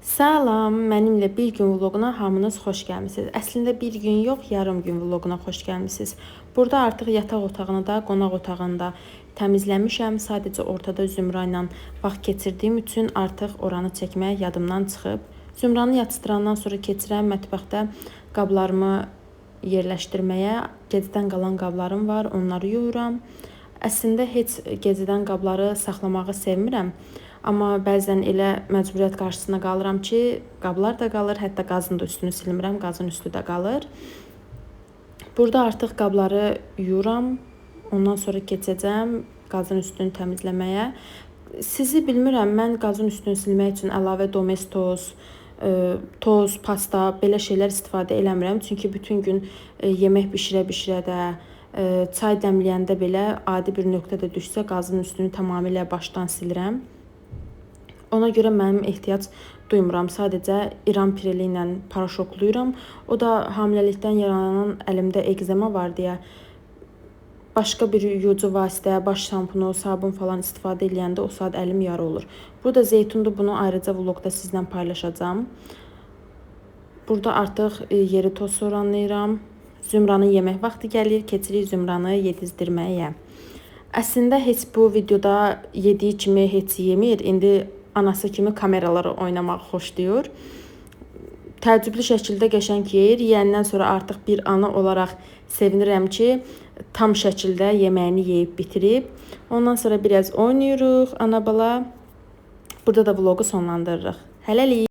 Salam, mənimlə bir gün vloquna hamınız xoş gəlmisiniz. Əslində bir gün yox, yarım gün vloquna xoş gəlmisiniz. Burada artıq yataq otağını da, qonaq otağını da təmizləmişəm. Sadəcə ortada Zümra ilə vaxt keçirdiyim üçün artıq oranı çəkmək yadımdan çıxıb. Zümranı yatıstırandan sonra keçirəm mətbəxdə qablarımı yerləşdirməyə. Gecədən qalan qablarım var, onları yuyuram. Əslində heç gecədən qabları saxlamağı sevmirəm. Amma bəzən elə məcburiyyət qarşısına qalıram ki, qablar da qalır, hətta qazın da üstünü silmirəm, qazın üstü də qalır. Burada artıq qabları yuyuram, ondan sonra keçəcəm qazın üstünü təmizləməyə. Sizi bilmirəm, mən qazın üstünü silmək üçün əlavə domestos, toz, pasta, belə şeylər istifadə eləmirəm. Çünki bütün gün yemək bişirə-bişirə də, çay dəmləyəndə belə adi bir nöqtə də düşsə qazın üstünü tamamilə başdan silirəm. Ona görə mənim ehtiyac duymuram. Sadəcə İran pireli ilə paraşokluyuram. O da hamiləlikdən yaranan əlimdə ekzema var deyə başqa bir yuyucu vasitə, baş şampunu, sabun falan istifadə edəndə o saat əlim yara olur. Burada zeytundur, bunu ayrıca vloqda sizlə paylaşacağam. Burada artıq yeri toz soranlayıram. Zümranın yemək vaxtı gəlir, keçirik Zümranı yedizdirməyə. Əslində heç bu videoda yediyi kimi heç yemir. İndi anası kimi kameraları oynamaq xoşlayır. Təəccüblü şəkildə qəşəng yeyir. Yeyəndən sonra artıq bir ana olaraq sevinirəm ki, tam şəkildə yeməyini yeyib bitirib. Ondan sonra biraz oynayırıq ana bala. Burada da vloqu sonlandırırıq. Hələlik.